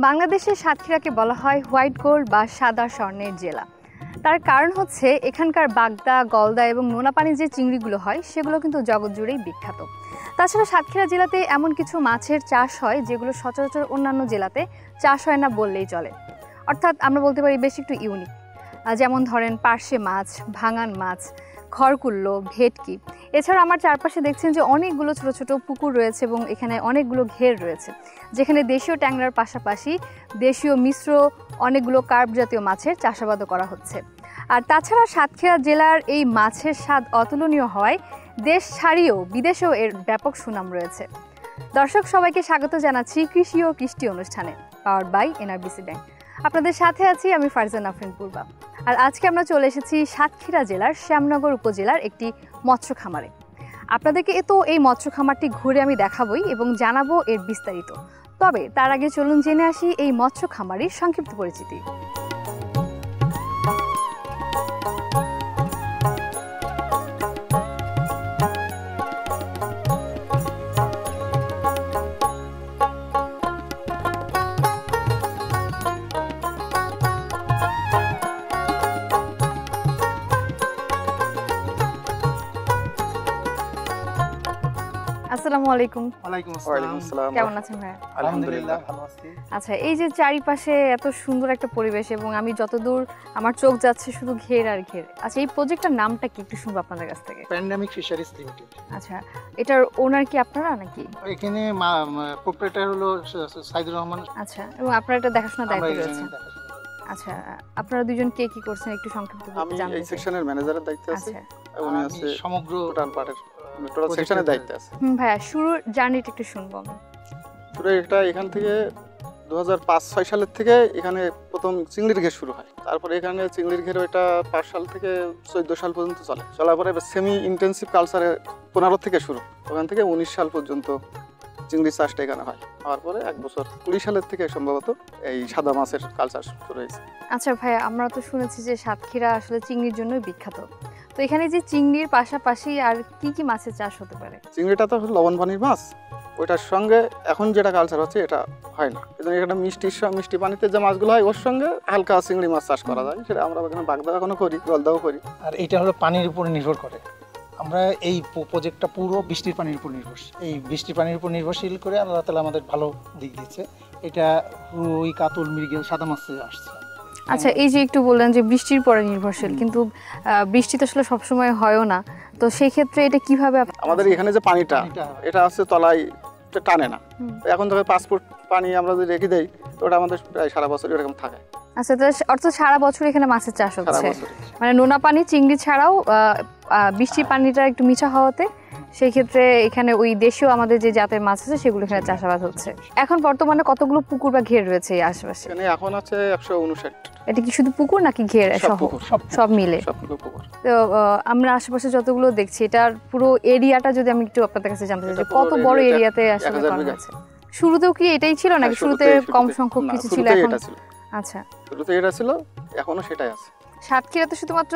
বাংলাদেশের সাতক্ষীরাকে বলা হয় হোয়াইট গোল্ড বা সাদা স্বর্ণের জেলা। তার কারণ হচ্ছে এখানকার বাগদা, গলদা এবং নোনাপানির যে চিংড়িগুলো হয় সেগুলো কিন্তু জগৎ জুড়েই বিখ্যাত। তাছাড়া সাতক্ষীরা জেলাতে এমন কিছু মাছের চাষ হয় যেগুলো সচরাচর অন্যান্য জেলাতে চাষ হয় না বললেই চলে, অর্থাৎ আমরা বলতে পারি বেশ একটু ইউনিক। যেমন ধরেন পার্শে মাছ, ভাঙান মাছ, খড়কুল্লো, ভেটকি। এছাড়া আমার চারপাশে দেখছেন যে অনেকগুলো ছোট ছোট পুকুর রয়েছে এবং এখানে অনেকগুলো ঘের রয়েছে, যেখানে দেশীয় ট্যাংরার পাশাপাশি দেশীয় মিশ্র অনেকগুলো কার্প জাতীয় মাছের চাষাবাদও করা হচ্ছে। আর তাছাড়া সাতক্ষীরা জেলার এই মাছের স্বাদ অতুলনীয় হওয়ায় দেশ ছাড়িয়েও বিদেশেও এর ব্যাপক সুনাম রয়েছে। দর্শক সবাইকে স্বাগত জানাচ্ছি কৃষি ও কৃষ্টি অনুষ্ঠানে, পাওয়ার্ড বাই এনআরবিসি ব্যাংক। আপনাদের সাথে আছি আমি ফারজানা আফরিন পূর্বা। আর আজকে আমরা চলে এসেছি সাতক্ষীরা জেলার শ্যামনগর উপজেলার একটি মৎস্য খামারে। আপনাদেরকে এই মৎস্য খামারটি ঘুরে আমি দেখাবই এবং জানাবো এর বিস্তারিত। তবে তার আগে চলুন জেনে আসি এই মৎস্য খামারের সংক্ষিপ্ত পরিচিতি। আসসালামু আলাইকুম। ওয়ালাইকুম আসসালাম। কেমন আছেন ভাই? আলহামদুলিল্লাহ ভালো আছি। আচ্ছা, এই যে চারিপাশে এত সুন্দর একটা পরিবেশ এবং আমি যতদূর আমার চোখ যাচ্ছে শুধু ঘের আর ঘের। আচ্ছা, এই প্রজেক্টটার নামটা কি একটু শুনবো আপনাদের কাছ থেকে? Pandemic fisheries limited. আচ্ছা, এটার ওনার কি আপনারা নাকি? এখানে প্রোপ্রাইটার হলো সাইদুর রহমান। আচ্ছা, এবং আপনারা এটা দেখাশোনার দায়িত্বে রয়েছেন। আচ্ছা, আপনারা দুজন কে কি করছেন একটু সংক্ষিপ্তভাবে জানতে চাই। আমি এই সেকশনের ম্যানেজারের দায়িত্বে আছি। উনি আছে সমগ্র টোটাল পার্টের টোটাল সেকশনের দায়িত্বে আছে। ভাইয়া, শুরুর জার্নিটা একটু শুনবো আমি। শুরু এটা এখান থেকে 2005-06 সালের থেকে এখানে প্রথম চিংড়ির ঘের শুরু হয়। তারপরে এখানে চিংড়ির ঘের ওইটা 5 সাল থেকে 14 সাল পর্যন্ত চলে। চলার পরে সেমি ইন্টেন্সিভ কালচারে 15 থেকে শুরু, ওখান থেকে 19 সাল পর্যন্ত চিংড়ি চাষটা এখানে হয়। হওয়ার পরে 1 বছর 20 সালের থেকে সম্ভবত এই সাদা মাছের কালচার শুরু হয়েছে। আচ্ছা ভাইয়া, আমরা তো শুনেছি যে সাতক্ষীরা আসলে চিংড়ির জন্যই বিখ্যাত। তো এখানে যে চিংড়ির পাশাপাশি আর কি কি মাছের চাষ হতে পারে? চিংড়িটা তো লবণ পানির মাছ, ওইটার সঙ্গে এখন যেটা কালচার হচ্ছে এটা হয় না। এই জন্য এখানে মিষ্টি পানিতে যে মাছগুলো হয় ওর সঙ্গে হালকা চিংড়ি মাছ চাষ করা যায়। সেটা আমরা এখানে বাগদা এখনো করি, গলদাও করি। আর এটা হলো পানির উপর নির্ভর করে। আমরা এই প্রজেক্টটা পুরো বৃষ্টির পানির উপর নির্ভরশীল। এই বৃষ্টির পানির উপর নির্ভরশীল করে আল্লাহ তাআলা আমাদের ভালো দিক দিচ্ছে। এটা রুই, কাতল, মৃগেল, সাদা মাছে আসছে। আচ্ছা, এই যে একটু বললেন যে বৃষ্টির পরে নির্ভরশীল, কিন্তু বৃষ্টি তো আসলে সবসময় হয়ও না, তো সেই ক্ষেত্রে এটা কিভাবে? আমাদের এখানে যে পানিটা এটা হচ্ছে তলায় টানে না। এখন ধরো 5 ফুট পানি আমরা যদি রেখে দেই তো ওটা আমাদের প্রায় সারা বছর এরকম থাকে। আচ্ছা, অর্থাৎ সারা বছর এখানে মাছের চাষ হচ্ছে, মানে নোনা পানি চিংড়ি ছাড়াও বৃষ্টির পানিটা একটু মিঠা হওয়াতে সেই ক্ষেত্রে এখানে ওই দেশীয় আমাদের যে জাতের মাছ আছে সেগুলো এখানে চাষাবাদ হচ্ছে। এখন বর্তমানে কতগুলো পুকুর বা ঘের রয়েছে এই আশেপাশে? এখানে এখন আছে 159। এটা কি শুধু পুকুর নাকি ঘের সব মিলে? পুকুর। তো আমরা আশেপাশে যতগুলো দেখছি এটার পুরো এরিয়াটা যদি আমি একটু আপনাদের কাছে জানতে চাই, কত বড় এরিয়াতে আসলে করা হয়েছে? শুরুতেও কি এটাই ছিল নাকি শুরুতে কম সংখ্যক কিছু ছিল? এখন আচ্ছা, শুরুতে এটা ছিল, এখনো সেটাই আছে। সাতক্ষীরা তো শুধুমাত্র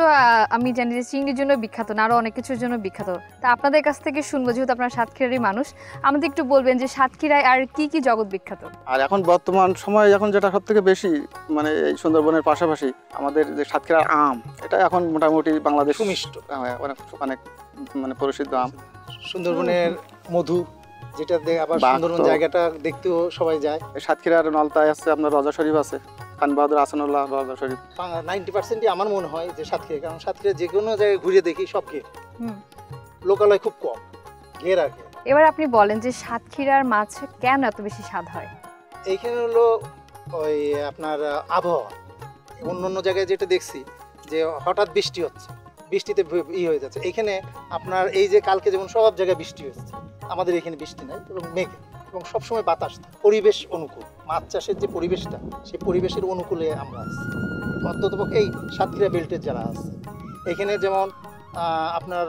আমি জানি যে চিংড়ির জন্য বিখ্যাত না, আরো অনেক কিছুর জন্য বিখ্যাত। তা আপনাদের কাছ থেকে শুনবো, যেহেতু আপনারা সাতক্ষীরারই মানুষ, আমাদের একটু বলবেন যে সাতক্ষীরায় আর কি কি জগৎ বিখ্যাত? আর এখন বর্তমান সময়ে এখন যেটা সব থেকে বেশি মানে এই সুন্দরবনের পাশাপাশি আমাদের যে সাতক্ষীরার আম, এটা এখন মোটামুটি বাংলাদেশ সুমিষ্ট, অনেক মানে প্রসিদ্ধ আম। সুন্দরবনের মধু, যেটা আবার সুন্দরবন জায়গাটা দেখতেও সবাই যায়। সাতক্ষীরার নলতায় আছে আপনার রজা শরীফ আছে, খান বাহাদুর আসানুল্লাহ রজা শরীফ। 90%ই আমার মনে হয় যে সাতক্ষীরা, কারণ সাতক্ষীরা যে কোনো জায়গায় ঘুরে দেখি সব ঘের, লোকালয় খুব কম, ঘের আর ঘের। এবার আপনি বলেন যে সাতক্ষীরার মাছ কেন এত বেশি স্বাদ হয়? এইখানে হলো ওই আপনার আবহাওয়া। অন্য জায়গায় যেটা দেখছি যে হঠাৎ বৃষ্টি হচ্ছে, বৃষ্টিতে হয়ে যাচ্ছে। এখানে আপনার এই যে কালকে যেমন সব জায়গায় বৃষ্টি হচ্ছে, আমাদের এখানে বৃষ্টি নাই এবং মেঘ, এবং সবসময় বাতাস, পরিবেশ অনুকূল। মাছ চাষের যে পরিবেশটা, সেই পরিবেশের অনুকূলে আমরা আছি। অন্ততপক্ষে এই সাতক্ষীরা বেল্টের যারা আছে এখানে, যেমন আপনার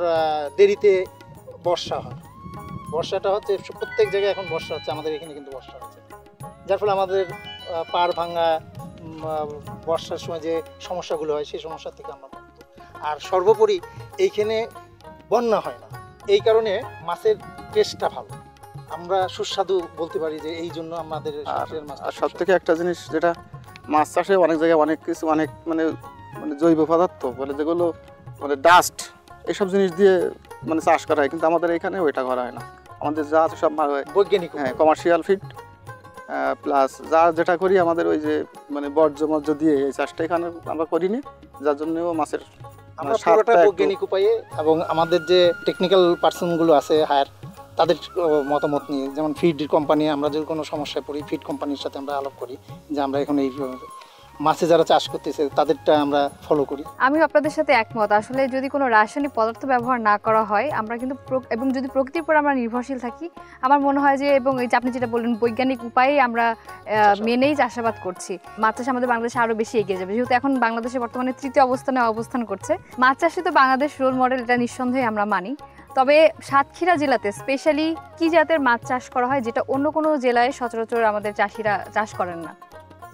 দেরিতে বর্ষা হয়, বর্ষাটা হচ্ছে প্রত্যেক জায়গায় এখন বর্ষা হচ্ছে, আমাদের এখানে কিন্তু বর্ষা হচ্ছে, যার ফলে আমাদের পাড় ভাঙা, বর্ষার সময় যে সমস্যাগুলো হয় সেই সমস্যা থেকে আমরা মুক্ত। আর সর্বোপরি এইখানে বন্যা হয় না, এই কারণে মাছের টেস্টটা ভালো। আমরা সুস্বাদু বলতে পারি যে এই জন্য আমাদের সাতক্ষীরার মাছটা আর সব থেকে একটা জিনিস যেটা মাছ চাষে অনেক জায়গায় অনেক কিছু অনেক মানে মানে জৈব পদার্থ বলে যেগুলো মানে ডাস্ট এইসব জিনিস দিয়ে মানে চাষ করা হয়, কিন্তু আমাদের এখানে ওইটা করা হয় না। আমাদের যা আছে সব বৈজ্ঞানিক হ্যাঁ কমার্শিয়াল ফিড প্লাস যা যেটা করি আমাদের ওই যে মানে বর্জ্য দিয়ে এই চাষটা এখানে আমরা করিনি, যার জন্যও মাছের আমরা স্বাদটা পুরোটা একটু- বৈজ্ঞানিক উপায়ে এবং আমাদের যে টেকনিক্যাল পার্সনগুলো আছে হায়ার তাদের মতামত নিয়ে, যেমন ফিড কোম্পানি, আমরা যদি কোনো সমস্যায় পড়ি ফিড কোম্পানির সাথে আমরা আলাপ করি যে আমরা এখন এই মাছে যারা চাষ করতেছে তাদেরটা আমরা ফলো করি। আমি আপনাদের সাথে একমত। আসলে যদি কোনো রাসায়নিক পদার্থ ব্যবহার না করা হয় আমরা কিন্তু এবং যদি প্রকৃতির উপর আমরা নির্ভরশীল থাকি, আমার মনে হয় যে, এবং এই যে আপনি যেটা বললেন বৈজ্ঞানিক উপায়ে আমরা মেনেই চাষাবাদ করছি, মাছ চাষ আমাদের বাংলাদেশে আরও বেশি এগিয়ে যাবে। যেহেতু এখন বাংলাদেশে বর্তমানে তৃতীয় অবস্থানে অবস্থান করছে মাছ চাষে, তো বাংলাদেশ রোল মডেল, এটা নিঃসন্দেহে আমরা মানি। তবে সাতক্ষীরা জেলাতে স্পেশালি কি জাতের মাছ চাষ করা হয় যেটা অন্য কোনো জেলায় সচরাচর আমাদের চাষিরা চাষ করেন না?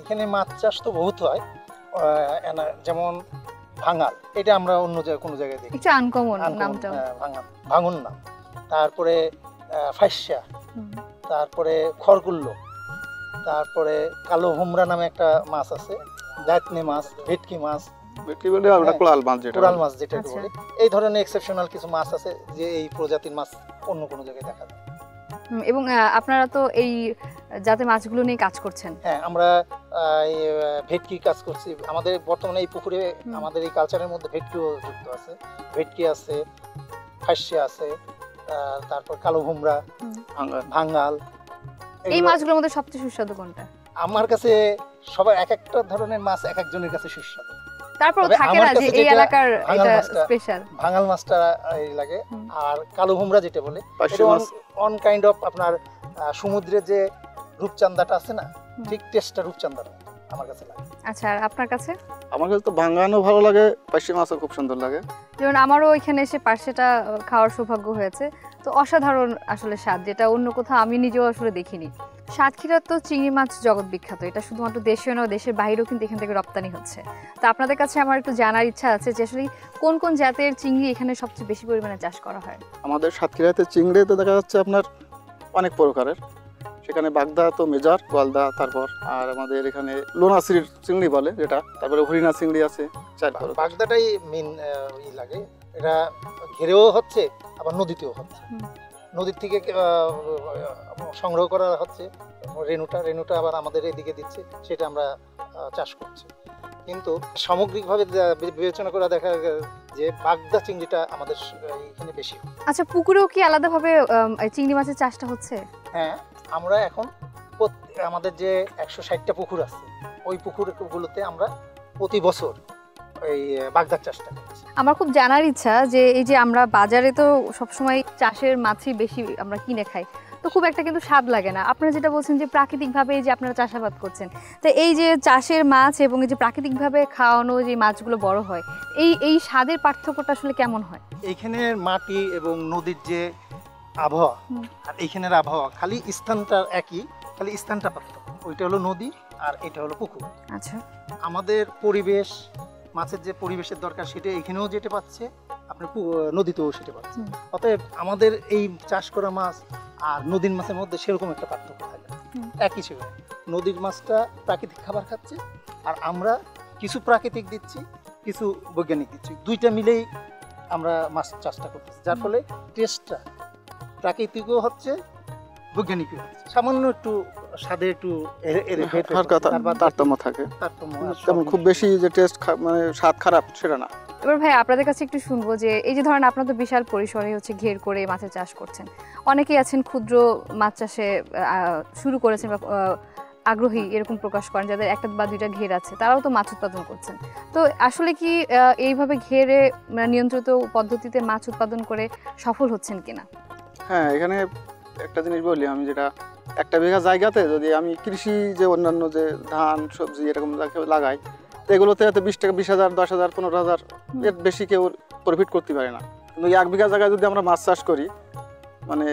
এখানে মাছ চাষ তো বহুত হয়, যেমন ভাঙাল, এটা আমরা অন্য জায়গায় কোনো জায়গায় দেখি একটু আনকমন নামটা। ভাঙন নাম, তারপরে ফাইসা, তারপরে খড়গুল্লো, তারপরে কালো হোমরা নামে একটা মাছ আছে, দাঁতনে মাছ, ভেটকি মাছ, ভেটকি বলে আমরা কোরাল মাছ যেটা কোরাল মাছ যেটা আচ্ছা। বলে। এই ধরনের এক্সেপশনাল কিছু মাছ আছে যে এই প্রজাতির মাছ অন্য কোনো জায়গায় দেখা যায়। এবং আপনারা তো এই জাতের মাছগুলো নিয়ে কাজ করছেন। হ্যাঁ, আমরা এই ভেটকি কাজ করছি। আমাদের বর্তমানে এই পুকুরে আমাদের এই কালচারের মধ্যে ভেটকিও যুক্ত আছে, ভেটকি আছে, ফাইসা আছে, তারপর কালো ভুমরা, ভাঙাল। এই মাছগুলোর মধ্যে সবচেয়ে সুস্বাদু কোনটা? আমার কাছে সবার এক একটা ধরনের মাছ এক একজনের কাছে সুস্বাদু। তারপর তবে থাকে আমার না যে কাছে এই যেটা এলাকার ভাঙাল এটা মাছটা- স্পেশাল। ভাঙাল মাছটা এই লাগে, আর কালো ভুমরা যেটা বলে পার্শে এটা মাছ অন কাইন্ড অফ আপনার সমুদ্রে যে রূপচান্দাটা আছে না, ঠিক টেস্টটা রূপচান্দার আমার কাছে লাগে। আচ্ছা, আর আপনার কাছে? আমার কাছে তো ভাঙানো ভালো লাগে, পার্শে মাছও খুব সুন্দর লাগে। যেমন আমারও এখানে এসে পার্শেটা খাওয়ার সৌভাগ্য হয়েছে, তো অসাধারণ আসলে স্বাদ, যেটা অন্য কোথাও আমি নিজেও আসলে দেখিনি। সাতক্ষীরার তো চিংড়ি মাছ জগৎ বিখ্যাত, এটা শুধুমাত্র দেশীয় নয়, দেশের বাইরেও কিন্তু এখান থেকে রপ্তানি হচ্ছে। তো আপনাদের কাছে আমার একটু জানার ইচ্ছা আছে যে আসলে কোন কোন জাতের চিংড়ি এখানে সবচেয়ে বেশি পরিমাণে চাষ করা হয়? আমাদের সাতক্ষীরাতে চিংড়িতে দেখা যাচ্ছে আপনার অনেক প্রকারের, সেখানে বাগদা তো মেজর, গলদা, তারপর আর আমাদের এখানে লোনাশ্রীর চিংড়ি বলে যেটা, তারপরে হরিণা চিংড়ি আছে, 4 প্রকার। বাগদাটাই মেন লাগে, এটা ঘেরেও হচ্ছে আবার নদীতেও হচ্ছে। নদীর থেকে সংগ্রহ করা হচ্ছে রেনুটা আবার আমাদের এদিকে দিচ্ছে, সেটা আমরা চাষ করছি। কিন্তু সামগ্রিকভাবে বিবেচনা করে দেখা যায় যে বাগদা চিংড়িটা আমাদের এখানে বেশি। আচ্ছা, পুকুরেও কি আলাদাভাবে এই চিংড়ি মাছের চাষটা হচ্ছে? হ্যাঁ, আমরা এখন আমাদের যে 160টা পুকুর আছে, ওই পুকুরগুলোতে আমরা প্রতি বছর এই বাগদার চাষটা করছি। আমার খুব জানার ইচ্ছা যে এই যে আমরা বাজারে তো সবসময় চাষের মাছই বেশি আমরা কিনে খাই, তো খুব একটা কিন্তু স্বাদ লাগে না। আপনারা যেটা বলছেন যে প্রাকৃতিকভাবে এই যে আপনারা চাষাবাদ করছেন, তো এই যে চাষের মাছ এবং এই যে প্রাকৃতিকভাবে খাওয়ানো যে মাছগুলো বড় হয়, এই স্বাদের পার্থক্যটা আসলে কেমন হয়? এইখানের মাটি এবং নদীর যে আবহাওয়া আর এইখানের আবহাওয়া, খালি স্থানটা একই, খালি স্থানটা পার্থক্য। ওইটা হলো নদী আর এটা হলো পুকুর। আচ্ছা, আমাদের পরিবেশ, মাছের যে পরিবেশের দরকার সেটা এখানেও যেটা পাচ্ছে, আপনার নদীতেও সেটা পাচ্ছে। অতএব আমাদের এই চাষ করা মাছ আর নদীর মাছের মধ্যে সেরকম একটা পার্থক্য থাকে না, একই ছিল। নদীর মাছটা প্রাকৃতিক খাবার খাচ্ছে, আর আমরা কিছু প্রাকৃতিক দিচ্ছি, কিছু বৈজ্ঞানিক দিচ্ছি, দুইটা মিলেই আমরা মাছ চাষটা করতেছি, যার ফলে টেস্টটা প্রাকৃতিকও হচ্ছে, বৈজ্ঞানিকও হচ্ছে। সামান্য একটু স্বাদে একটু তারতম্য থাকে, তারতম্য তেমন খুব বেশি যে টেস্ট মানে স্বাদ খারাপ সেটা না। এবার ভাই আপনাদের কাছে একটু শুনবো যে এই যে ধরেন আপনারা তো বিশাল পরিসরে হচ্ছে ঘের করে মাছের চাষ করছেন, অনেকেই আছেন ক্ষুদ্র মাছ চাষে শুরু করেছেন বা আগ্রহী এরকম প্রকাশ করেন, যাদের একটা বা দুইটা ঘের আছে, তারাও তো মাছ উৎপাদন করছেন। তো আসলে কি এইভাবে ঘেরে নিয়ন্ত্রিত পদ্ধতিতে মাছ উৎপাদন করে সফল হচ্ছেন কিনা? হ্যাঁ, এখানে একটা জিনিস বলি আমি, যেটা 1 বিঘা জায়গাতে যদি আমি কৃষি যে অন্যান্য যে ধান সবজি এরকম লাগাই, তো এগুলোতে হয়তো 20 টাকা, 20,000, 10,000, 15,000 এর বেশি কেউ প্রফিট করতে পারে না। কিন্তু 1 বিঘা জায়গায় যদি আমরা মাছ চাষ করি মানে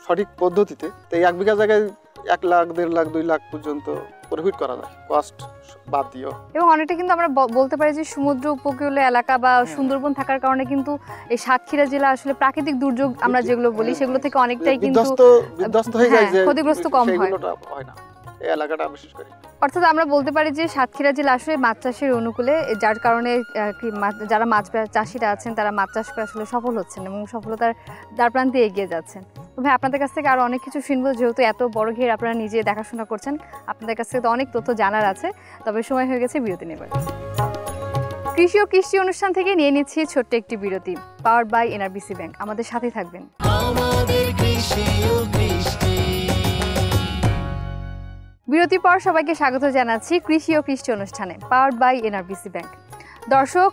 সঠিক পদ্ধতিতে, তো এই 1 বিঘা জায়গায় 1 লাখ 1.5 লাখ 2 লাখ পর্যন্ত প্রফিট করা যায় কস্ট বাদ দিয়েও। এবং অনেকটা কিন্তু আমরা বলতে পারি যে সমুদ্র উপকূলীয় এলাকা বা সুন্দরবন থাকার কারণে কিন্তু এই সাতক্ষীরা জেলা আসলে প্রাকৃতিক দুর্যোগ আমরা যেগুলো বলি সেগুলো থেকে অনেকটাই কিন্তু বিধ্বস্ত হয়ে যায়, যে ক্ষতিগ্রস্ত কম হয়, সেগুলোটা হয় না এই এলাকাটা বিশেষ করে। অর্থাৎ আমরা বলতে পারি যে সাতক্ষীরা জেলা আসলে মাছ চাষের অনুকূলে, যার কারণে যারা মাছ চাষিরা আছেন তারা মাছ চাষ করে আসলে সফল হচ্ছেন এবং সফলতার দ্বারপ্রান্তে এগিয়ে যাচ্ছেন। তো ভাই আপনাদের কাছ থেকে আরও অনেক কিছু শুনবো, যেহেতু এত বড় ঘের আপনারা নিজে দেখাশোনা করছেন, আপনাদের কাছ থেকে তো অনেক তথ্য জানার আছে। তবে সময় হয়ে গেছে বিরতি নেবার। কৃষি ও কৃষি অনুষ্ঠান থেকে নিয়ে নিচ্ছি ছোট্ট একটি বিরতি, পাওয়ার্ড বাই এনআরবিসি ব্যাংক। আমাদের সাথেই থাকবেন। বিরতির পর সবাইকে স্বাগত জানাচ্ছি কৃষি ও কৃষি অনুষ্ঠানে, পাওয়ার্ড বাই এনআরবিসি ব্যাংক। দর্শক,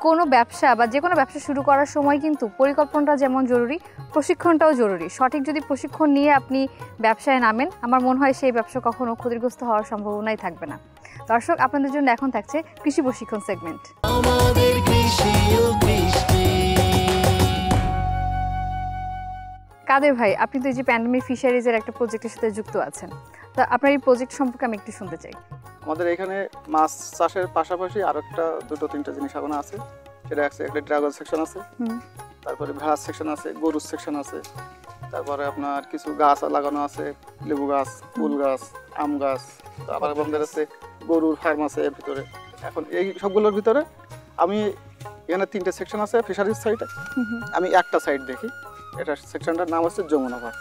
কোনো ব্যবসা বা যে কোনো ব্যবসা শুরু করার সময় কিন্তু পরিকল্পনাটা যেমন জরুরি, প্রশিক্ষণটাও জরুরি। সঠিক যদি প্রশিক্ষণ নিয়ে আপনি ব্যবসায় নামেন, আমার মনে হয় সেই ব্যবসা কখনো ক্ষতিগ্রস্ত হওয়ার সম্ভাবনাই থাকবে না। দর্শক, আপনাদের জন্য এখন থাকছে কৃষি প্রশিক্ষণ সেগমেন্ট। কাদের ভাই, আপনি তো এই যে প্যান্ডেমিক ফিশারিজের একটা প্রজেক্টের সাথে যুক্ত আছেন, তো আপনার এই প্রজেক্ট সম্পর্কে আমি একটু শুনতে চাই। আমাদের এখানে মাছ চাষের পাশাপাশি আরো একটা 2-3টা জিনিস এখন আছে। সেটা একটা ড্রাগন সেকশন আছে, তারপরে ভেড়ার সেকশন আছে, গরুর সেকশন আছে, তারপরে আপনার কিছু গাছ লাগানো আছে, লেবু গাছ, ফুল গাছ, আম গাছ, আবার আমাদের আছে গরুর ফার্ম আছে এর ভিতরে। এখন এই সবগুলোর ভিতরে আমি এখানে 3টে সেকশন আছে ফিশারিজ সাইডে, আমি একটা সাইড দেখি। এটা সেকশনটার নাম হচ্ছে যমুনা ঘাট।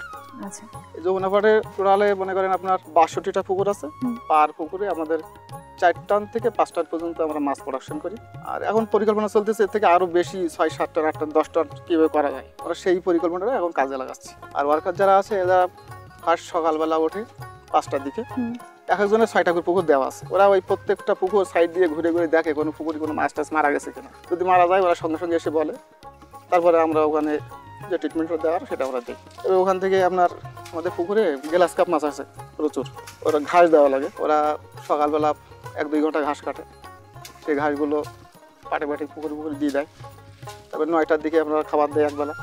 আচ্ছা, এই যমুনা ঘাটে টোটালে মনে করেন আপনার 62টা পুকুর আছে। পার পুকুরে আমাদের 4 টন থেকে 5 টন পর্যন্ত আমরা মাছ প্রোডাকশন করি। আর এখন পরিকল্পনা চলতেছে এর থেকে আরো বেশি 6-7 টন 8 টন 10 টন কীভাবে করা যায়, আমরা সেই পরিকল্পনাটা এখন কাজে লাগাচ্ছি। আর ওয়ার্কার যারা আছে এরা ফার্স্ট সকালবেলা ওঠে 5টার দিকে, এক একজনের 6টা করে পুকুর দেওয়া আছে। ওরা ওই প্রত্যেকটা পুকুর সাইড দিয়ে ঘুরে ঘুরে দেখে কোনো পুকুরে কোনো মাছ টাছ মারা গেছে কিনা। যদি মারা যায় ওরা সঙ্গে সঙ্গে এসে বলে, তারপরে আমরা ওখানে যে ট্রিটমেন্টটা দেওয়ার সেটা আমরা দিই। এবার ওখান থেকে আপনার আমাদের পুকুরে গ্লাস কাপ মাছ আছে প্রচুর, ওরা ঘাস দেওয়া লাগে। ওরা সকালবেলা 1-2 ঘন্টা ঘাস কাটে, সেই ঘাসগুলো পাটে পাটে পুকুরে দিয়ে দেয়। তারপরে 9টার দিকে আমরা খাবার দেয় একবেলা,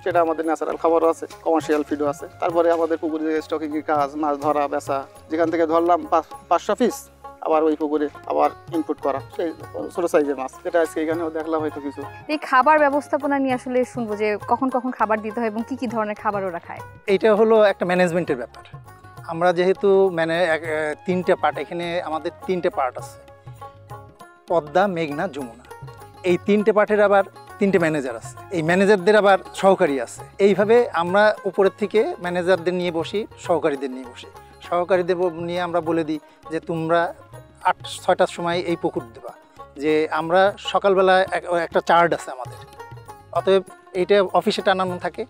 সেটা আমাদের ন্যাচারাল খাবারও আছে, কমার্শিয়াল ফিডও আছে। তারপরে আমাদের পুকুরে স্টকিংয়ের কাজ, মাছ ধরা বেচা, যেখান থেকে ধরলাম 500 পিস, আবার ওই পুকুরে আবার ইনপুট করা সেই ছোট সাইজের মাছ, যেটা আজকে এখানেও দেখলাম হয়তো কিছু। এই খাবার ব্যবস্থাপনা নিয়ে আসলে শুনবো যে কখন কখন খাবার দিতে হয় এবং কি কি ধরনের খাবার ওরা খায়। এইটা হলো একটা ম্যানেজমেন্টের ব্যাপার। আমরা যেহেতু 3টে পার্ট, এখানে আমাদের 3টে পার্ট আছে, পদ্মা, মেঘনা, যমুনা। এই 3টে পার্টের আবার 3টে ম্যানেজার আছে, এই ম্যানেজারদের আবার সহকারী আছে। এইভাবে আমরা উপরের থেকে ম্যানেজারদের নিয়ে বসি, সহকারীদের নিয়ে বসি। সহকারীদের নিয়ে আমরা বলে দিই যে তোমরা 6টার সময় এই পুকুর দেবা, যে আমরা সকালবেলা একটা চার্ট আছে আমাদের, অতএব এইটা অফিসে টানানো থাকে,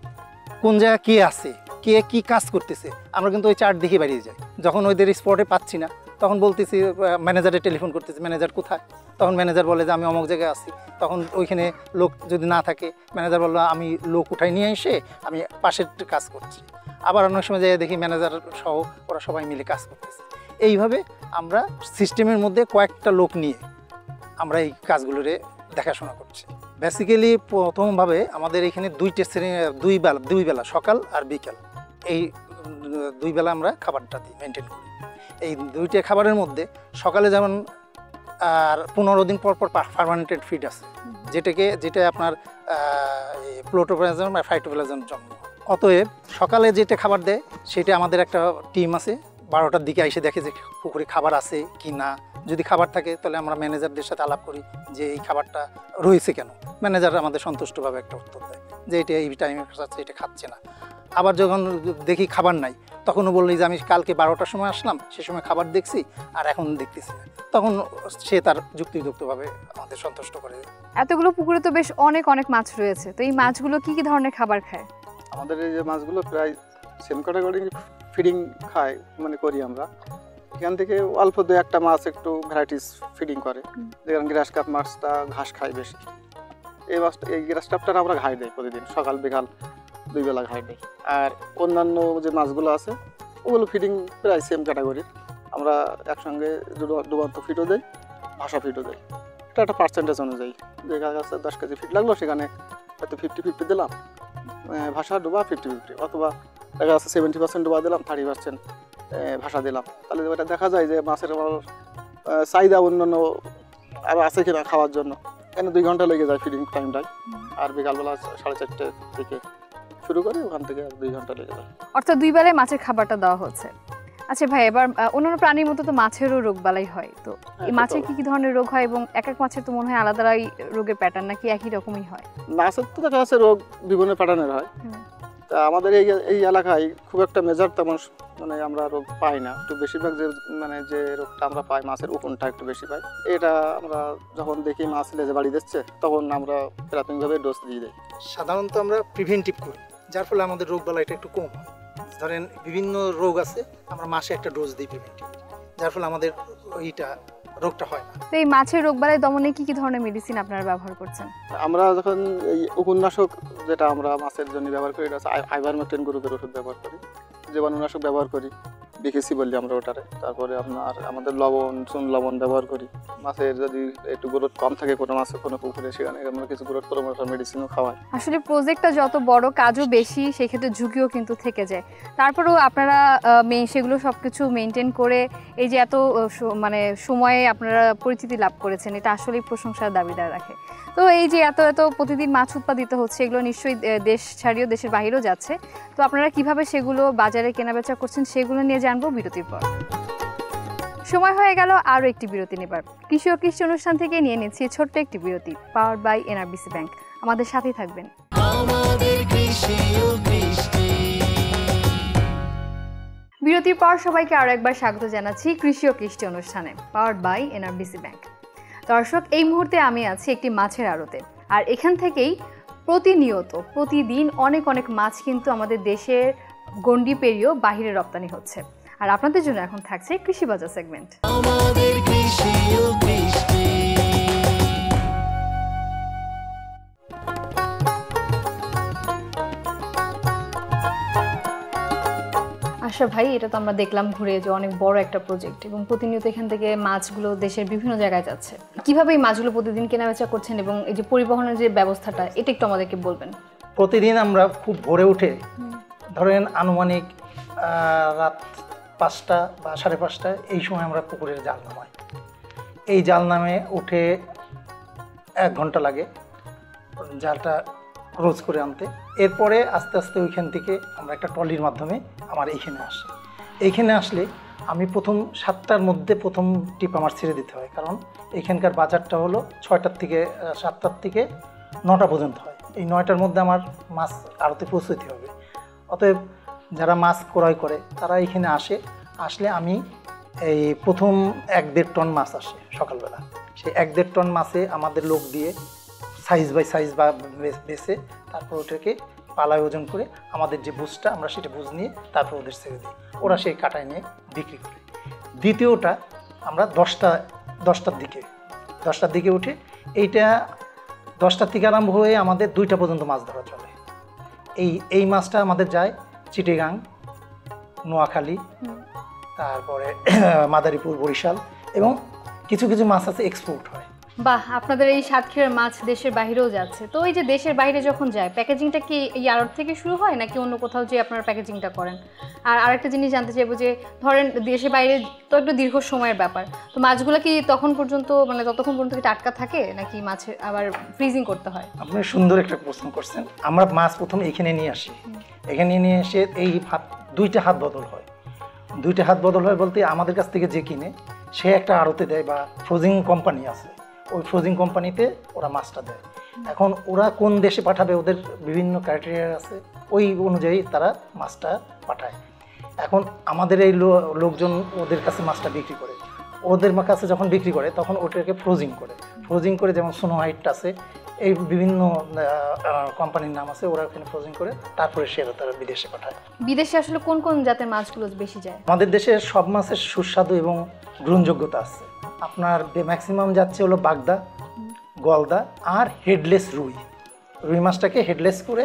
কোন জায়গায় কে আছে, কে কি কাজ করতেছে, আমরা কিন্তু ওই চার্ট দেখে বেরিয়ে যাই। যখন ওদের স্পটে পাচ্ছি না তখন বলতেছি, ম্যানেজারের টেলিফোন করতেছি, ম্যানেজার কোথায়? তখন ম্যানেজার বলে যে আমি অমুক জায়গায় আছি। তখন ওইখানে লোক যদি না থাকে, ম্যানেজার বললো আমি লোক উঠাই নিয়ে এসে আমি পাশের কাজ করছি। আবার অনেক সময় যাই দেখি ম্যানেজার সহ ওরা সবাই মিলে কাজ করতেছে। এইভাবে আমরা সিস্টেমের মধ্যে কয়েকটা লোক নিয়ে আমরা এই কাজগুলোরে দেখাশোনা করছি। বেসিক্যালি প্রথমভাবে আমাদের এখানে 2টে শ্রেণী, 2 বেলা সকাল আর বিকাল, এই 2 বেলা আমরা খাবারটা দিই, মেনটেন করি। এই 2টে খাবারের মধ্যে সকালে যেমন আর 15 দিন পর পর পার্মানেন্টেড ফিড আছে, যেটা আপনার প্লোটোপ্লাজম বা ফাইটোপ্লাজম জন্ম। অতএব সকালে যেটা খাবার দেয় সেটা আমাদের একটা টিম আছে, 12টার দিকে এসে দেখে যে পুকুরে খাবার আছে কি না। যদি খাবার থাকে তাহলে আমরা ম্যানেজারদের সাথে আলাপ করি যে এই খাবারটা রয়েছে কেন। ম্যানেজার আমাদের সন্তুষ্টভাবে একটা উত্তর দেয় যে এটা এই টাইমে খাচ্ছে, এটা খাচ্ছে না। আবার যখন দেখি খাবার নাই, তখনও বললি যে আমি কালকে 12টার সময় আসলাম, সে সময় খাবার দেখছি আর এখন দেখতেছি না, তখন সে তার যুক্তিযুক্তভাবে আমাদের সন্তুষ্ট করে। এতগুলো পুকুরে তো বেশ অনেক অনেক মাছ রয়েছে, তো এই মাছগুলো কি কি ধরনের খাবার খায়? আমাদের এই যে মাছগুলো প্রায় সেম ক্যাটাগরি ফিডিং খায়, মানে করি আমরা। এখান থেকে অল্প 2-1টা মাছ একটু ভ্যারাইটিস ফিডিং করে, যেখানে গ্রাস কাপ মাছটা ঘাস খায় বেশি। এই মাছটা, এই গ্রাস কাপটা আমরা ঘাই দেয় প্রতিদিন সকাল বিকাল 2 বেলা ঘাই দেয়। আর অন্যান্য যে মাছগুলো আছে ওগুলো ফিডিং প্রায় সেম ক্যাটাগরির। আমরা একসঙ্গে ডুবান্ত ফিডও দেই, ভাষা ফিডও দেই। এটা একটা পার্সেন্টেজ অনুযায়ী, দেখা গেছে 10 কেজি ফিড লাগলো, সেখানে হয়তো 50-50 দিলাম ভাষা ডুবা 50-50, অথবা দেখা যাচ্ছে 70% ডুবা দিলাম, 30% ভাষা দিলাম, তাহলে ওটা দেখা যায় যে মাছের আমার চাহিদা অন্যান্য আরও আছে কিনা খাওয়ার জন্য। এখানে 2 ঘন্টা লেগে যায় ফিডিং টাইমটাই, আর বিকালবেলা 4:30 থেকে শুরু করে ওখান থেকে 2 ঘন্টা লেগে যায়। অর্থাৎ 2 বেলায় মাছের খাবারটা দেওয়া হচ্ছে। আচ্ছা ভাই, এবার অন্যান্য প্রাণীর মতো তো মাছেরও রোগবালাই হয়, তো এই মাছের কি কি ধরনের রোগ হয় এবং এক এক মাছের তো মনে হয় আলাদাই রোগের প্যাটার্ন, নাকি একই রকমই হয়? মাছের তো দেখা যাচ্ছে রোগ বিভিন্ন প্যাটার্নের হয়। তা আমাদের এই এলাকায় খুব একটা মেজর তেমন মানে আমরা রোগ পাই না। একটু বেশিরভাগ যে রোগটা আমরা পাই মাছের উকুনটা একটু বেশি পাই। এটা আমরা যখন দেখি মাছ লেজে বাড়ি দিচ্ছে তখন আমরা প্রাথমিকভাবে ডোজ দিয়ে দিই। সাধারণত আমরা প্রিভেন্টিভ করি, যার ফলে আমাদের রোগ বালাইটা একটু কম হয়। ধরেন বিভিন্ন রোগ আছে, আমরা মাসে একটা ডোজ দিই প্রিভেন্টিভ, যার ফলে আমাদের রোগটা হয় না। তো এই মাছের রোগবালাই দমনে কি কি ধরনের মেডিসিন আপনারা ব্যবহার করছেন? আমরা যখন এই উপন্যাসক যেটা আমরা মাছের জন্য ব্যবহার করি, এটা হচ্ছে আইভারমেকটিন গ্রুপের ওষুধ ব্যবহার করি, জীবাণুনাশক ব্যবহার করি, বিকেসি বলি আমরা ওটারে। তারপরে আমাদের চুন লবণ ব্যবহার করি। মাছের যদি একটু গ্রোথ কম থাকে কোনো মাছের কোনো পুকুরে, সেখানে আমরা কিছু গ্রোথ প্রমোটার মেডিসিনও খাওয়াই। আসলে প্রজেক্টটা যত বড়, কাজও বেশি, সেক্ষেত্রে ঝুঁকিও কিন্তু থেকে যায়। তারপরেও আপনারা সেগুলো সব কিছু মেনটেন করে এই যে এত মানে সময়ে আপনারা পরিচিতি লাভ করেছেন, এটা আসলেই প্রশংসার দাবিদার রাখে। তো এই যে এত প্রতিদিন মাছ উৎপাদিত হচ্ছে, এগুলো নিশ্চয়ই দেশ ছাড়িয়েও দেশের বাইরেও যাচ্ছে, তো আপনারা কিভাবে সেগুলো বাজারে কেনাবেচা করছেন সেগুলো নিয়ে জানবো বিরতির পর। সময় হয়ে গেল আরও একটি বিরতি নেবার। কৃষি ও কৃষি অনুষ্ঠান থেকে নিয়ে নিচ্ছি ছোট্ট একটি বিরতি, পাওয়ার বাই এনআরবিসি ব্যাংক। আমাদের সাথেই থাকবেন। বিরতির পর সবাইকে আরও একবার স্বাগত জানাচ্ছি কৃষি ও কৃষি অনুষ্ঠানে, পাওয়ার বাই এনআরবিসি ব্যাংক। দর্শক, এই মুহূর্তে আমি আছি একটি মাছের আড়তে, আর এখান থেকেই প্রতিদিন অনেক মাছ কিন্তু আমাদের দেশের গণ্ডি পেরিয়েও বাহিরে রপ্তানি হচ্ছে। আর আপনাদের জন্য এখন থাকছে কৃষি বাজার সেগমেন্ট। আশা ভাই, এটা তো আমরা দেখলাম ঘুরে যে অনেক বড় একটা প্রজেক্ট, এবং প্রতিনিয়ত এখান থেকে মাছগুলো দেশের বিভিন্ন জায়গায় যাচ্ছে। কিভাবে এই মাছগুলো প্রতিদিন কেনাবেচা করছেন এবং এই যে পরিবহনের যে ব্যবস্থাটা, এটা একটু আমাদেরকে বলবেন। প্রতিদিন আমরা খুব ভোরে উঠে, ধরেন আনুমানিক রাত 5টা বা 5:30 এই সময় আমরা পুকুরের জাল নামাই। এই জাল নামে উঠে 1 ঘন্টা লাগে জালটা রোজ করে আনতে। এরপরে আস্তে আস্তে ওইখান থেকে আমরা একটা ট্রলির মাধ্যমে আমার এইখানে আসি। এইখানে আসলে আমি প্রথম 7টার মধ্যে প্রথম টিপ আমার ছেড়ে দিতে হয়, কারণ এইখানকার বাজারটা হলো 7টার থেকে 9টা পর্যন্ত হয়। এই 9টার মধ্যে আমার মাছ আড়তে পৌঁছতে হবে। অতএব যারা মাছ ক্রয় করে তারা এখানে আসলে আমি এই প্রথম 1-1.5 টন মাছ আসে সকালবেলা। সেই 1-1.5 টন মাছে আমাদের লোক দিয়ে সাইজ বাই সাইজ বা বেছে তারপর ওটাকে পালায় ওজন করে আমাদের যে বুঝটা, আমরা সেটা বুঝ নিয়ে তারপর ওদের ছেড়ে দিই, ওরা সেই কাটায় নিয়ে বিক্রি করে। দ্বিতীয়টা আমরা 10টার দিকে উঠে, এইটা 10টার থেকে আরম্ভ হয়ে আমাদের 2টা পর্যন্ত মাছ ধরা চলে। এই মাছটা আমাদের যায় চিটাগাং, নোয়াখালী, তারপরে মাদারীপুর, বরিশাল, এবং কিছু মাছ আছে এক্সপোর্ট হয়। বাহ, আপনাদের এই সাতক্ষীরার মাছ দেশের বাইরেও যাচ্ছে। তো এই যে দেশের বাইরে যখন যায়, প্যাকেজিংটা কি এই আড়ত থেকে শুরু হয় নাকি অন্য কোথাও যে আপনারা প্যাকেজিংটা করেন? আর আরেকটা জিনিস জানতে চাইবো যে ধরেন দেশের বাইরে তো একটা দীর্ঘ সময়ের ব্যাপার, তো মাছগুলো কি ততক্ষণ পর্যন্ত কি টাটকা থাকে নাকি মাছের আবার ফ্রিজিং করতে হয়? আপনি সুন্দর একটা প্রশ্ন করছেন। আমরা মাছ প্রথম এখানে নিয়ে আসি, এখানে নিয়ে এসে এই 2টা হাত বদল হয়। 2টা হাত বদল হয় বলতে আমাদের কাছ থেকে যে কিনে সে একটা আড়তে দেয় বা ফ্রোজিং কোম্পানি আছে, ওই ফ্রোজিং কোম্পানিতে ওরা মাছটা দেয়। এখন ওরা কোন দেশে পাঠাবে, ওদের বিভিন্ন ক্রাইটেরিয়া আছে, ওই অনুযায়ী তারা মাছটা পাঠায়। এখন আমাদের এই লোকজন ওদের কাছে মাছটা বিক্রি করে, ওদের কাছে যখন বিক্রি করে তখন ওটাকে ফ্রোজিং করে, যেমন সোনো হাইট আছে, এই বিভিন্ন কোম্পানির নাম আছে, ওরা ওখানে ফ্রোজিং করে তারপরে সেটা তারা বিদেশে পাঠায়। বিদেশে আসলে কোন জাতের মাছগুলো বেশি যায়? আমাদের দেশে সব মাছের সুস্বাদু এবং গ্রহণযোগ্যতা আছে। আপনার ম্যাক্সিমাম যাচ্ছে হলো বাগদা, গলদা আর হেডলেস রুই মাছটাকে হেডলেস করে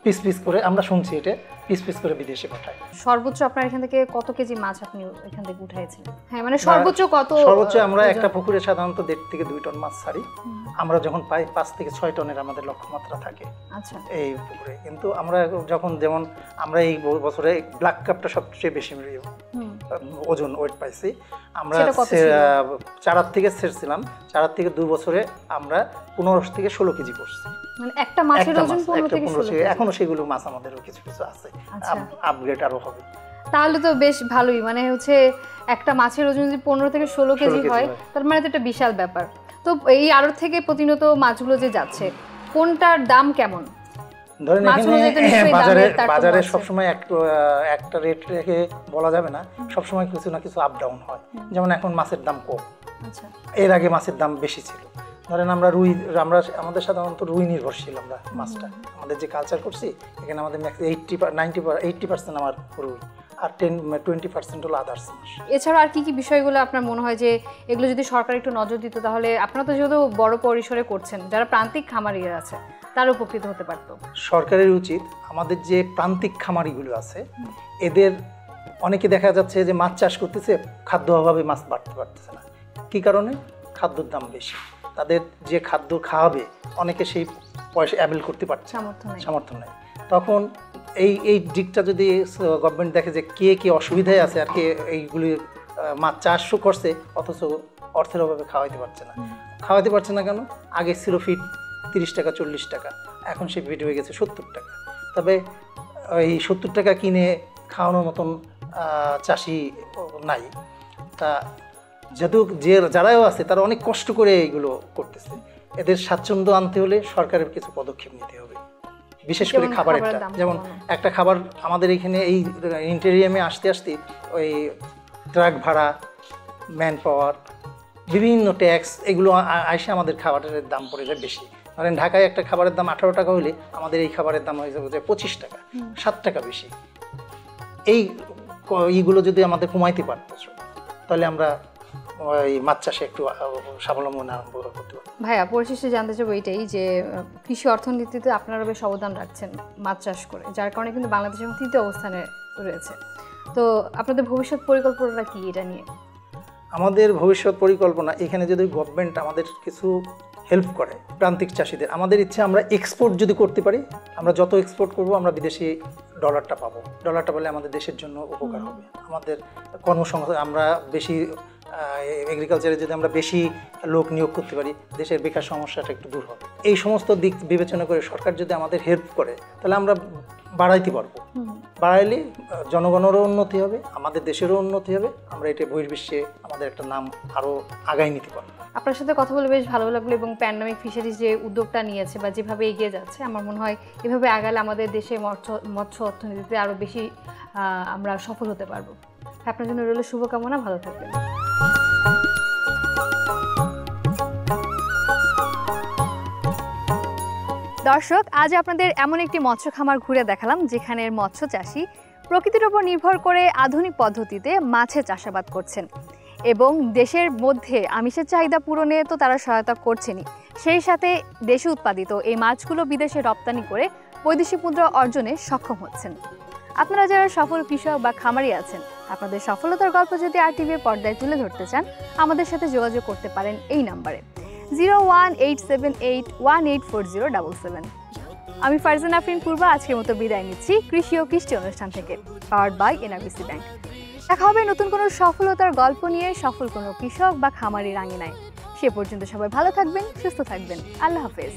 পিস করে, আমরা শুনছি এটা পিস পিস করে বিদেশে পাঠায়। সর্বোচ্চ আপনার এখান থেকে কত কেজি মাছ আপনি এখান থেকে উঠাইছেন? হ্যাঁ মানে সর্বোচ্চ কত? সর্বোচ্চ আমরা একটা পুকুরে সাধারণত 1.5 থেকে 2 টন মাছ ছাড়ি। আমরা যখন পাই 5 থেকে 6 টনের আমাদের লক্ষ্যমাত্রা থাকে আচ্ছা এই পুকুরে। কিন্তু আমরা যখন যেমন আমরা এই বছরে ব্ল্যাক কাপটা সবচেয়ে বেশি ওজন ওয়েট পাইছি। আমরা চারার থেকে ছেড়ছিলাম, চারার থেকে 2 বছরে আমরা 15 থেকে 16 কেজি করছি। মানে একটা মাছের ওজন 15 থেকে 16 কেজি। এখনো সেগুলো মাছ আমাদেরও কিছু কিছু আছে, আপগ্রেড আরো হবে। তাহলে তো বেশ ভালোই, মানে হচ্ছে একটা মাছের ওজন যদি 15 থেকে 16 কেজি হয় তার মানে তো একটা বিশাল ব্যাপার। তো এই আড়ত থেকে প্রতিনিয়ত মাছগুলো যে যাচ্ছে কোনটার দাম কেমন? ধরেন বাজারে সবসময় একটা রেট রেখে বলা যাবে না, সবসময় কিছু না কিছু আপ ডাউন হয়। যেমন এখন মাছের দাম কম, এর আগে মাছের দাম বেশি ছিল। ধরেন আমরা আমাদের সাধারণত রুই নির্ভরশীল আমরা মাছটা, আমাদের যে কালচার করছি এখানে আমাদের 80% আমার রুই, আর 20% হলো আদার্স মাছ। এছাড়া আর কি কি বিষয়গুলো আপনার মনে হয় যে এগুলো যদি সরকার একটু নজর দিত তাহলে আপনারা তো যেহেতু বড় পরিসরে করছেন, যারা প্রান্তিক খামারিরা আছে তারা উপকৃত হতে পারতো? সরকারের উচিত আমাদের যে প্রান্তিক খামারিগুলো আছে এদের অনেকে দেখা যাচ্ছে যে মাছ চাষ করতেছে, খাদ্য অভাবে মাছ বাড়তে পারতেছে না। কি কারণে? খাদ্যের দাম বেশি, তাদের যে খাদ্য খাওয়াবে অনেকে সেই পয়সা অ্যাভেল করতে পারছে, সামর্থ্য নেই। তখন এই দিকটা যদি গভর্নমেন্ট দেখে যে কে কে অসুবিধায় আছে আর কে এইগুলি মাছ চাষও করছে অথচ অর্থের অভাবে খাওয়াইতে পারছে না কেন? আগে ছিল ফিট 30 টাকা 40 টাকা, এখন সে ফিট হয়ে গেছে 70 টাকা। তবে ওই 70 টাকা কিনে খাওয়ানোর মতন চাষি নাই। তা যেহেতু যারাও আছে তারা অনেক কষ্ট করে এইগুলো করতেছে, এদের স্বাচ্ছন্দ্য আনতে হলে সরকারের কিছু পদক্ষেপ নিতে হবে, বিশেষ করে খাবারেরটা। যেমন একটা খাবার আমাদের এখানে এই ইন্টেরিয়ামে আসতে ওই ট্রাক ভাড়া, ম্যান পাওয়ার, বিভিন্ন ট্যাক্স, এগুলো আইসে আমাদের খাবারের দাম পড়ে যায় বেশি। ধরেন ঢাকায় একটা খাবারের দাম 18 টাকা হলে আমাদের এই খাবারের দাম হয়ে যাবে 25 টাকা, 7 টাকা বেশি। এইগুলো যদি আমাদের কমাইতে পারতো তাহলে আমরা ওই মাছ চাষে একটু স্বাবলম্বন আরম্ভ করতে পারবো। ভাইয়া পরিশেষে জানতে চাইবো এইটাই যে কৃষি অর্থনীতিতে আপনারা বেশ অবদান রাখছেন মাছ চাষ করে, যার কারণে কিন্তু বাংলাদেশ এখন 3য় অবস্থানে রয়েছে। তো আপনাদের ভবিষ্যৎ পরিকল্পনাটা কি এটা নিয়ে? আমাদের ভবিষ্যৎ পরিকল্পনা, এখানে যদি গভর্নমেন্ট আমাদের কিছু হেল্প করে প্রান্তিক চাষিদের, আমাদের ইচ্ছে আমরা এক্সপোর্ট যদি করতে পারি, আমরা যত এক্সপোর্ট করব আমরা বিদেশি ডলারটা পাবো। ডলারটা পেলে আমাদের দেশের জন্য উপকার হবে, আমাদের কর্মসংস্থান, আমরা বেশি এগ্রিকালচারে যদি আমরা বেশি লোক নিয়োগ করতে পারি দেশের বেকার সমস্যাটা একটু দূর হবে। এই সমস্ত দিক বিবেচনা করে সরকার যদি আমাদের হেল্প করে তাহলে আমরা বাড়াইতে পারবো। বাড়াইলে জনগণেরও উন্নতি হবে, আমাদের দেশেরও উন্নতি হবে, আমরা এটা বহির্বিশ্বে আমাদের একটা নাম আরও আগায় নিতে পারবো। আপনার সাথে কথা বলে বেশ ভালো লাগলো, এবং প্যান্ডামিক ফিশারিজ যে উদ্যোগটা নিয়েছে বা যেভাবে এগিয়ে যাচ্ছে আমার মনে হয় এভাবে আগালে আমাদের দেশে মৎস্য অর্থনীতিতে আরও বেশি আমরা সফল হতে পারবো। আপনার জন্য রইল শুভকামনা, ভালো থাকবেন। দর্শক, আজ আপনাদের এমন একটি মৎস্য খামার ঘুরে দেখালাম যেখানে মৎস্য চাষি প্রকৃতির উপর নির্ভর করে আধুনিক পদ্ধতিতে মাছের চাষাবাদ করছেন, এবং দেশের মধ্যে আমিষের চাহিদা পূরণে তো তারা সহায়তা করছেনই, সেই সাথে দেশে উৎপাদিত এই মাছগুলো বিদেশে রপ্তানি করে বৈদেশিক মুদ্রা অর্জনে সক্ষম হচ্ছেন। আপনারা যারা সফল কৃষক বা খামারি আছেন, আপনাদের সফলতার গল্প যদি RTVর পর্দায় তুলে ধরতে চান আমাদের সাথে যোগাযোগ করতে পারেন এই নাম্বারে 01878184077। আমি ফারজানা আফরিন পূর্বা আজকের মতো বিদায় নিচ্ছি কৃষি ও কৃষ্টি অনুষ্ঠান থেকে, পাওয়ার্ড বাই NRBC ব্যাংক। দেখা হবে নতুন কোনো সফলতার গল্প নিয়ে সফল কোনো কৃষক বা খামারির আঙিনায়। সে পর্যন্ত সবাই ভালো থাকবেন, সুস্থ থাকবেন। আল্লাহ হাফেজ।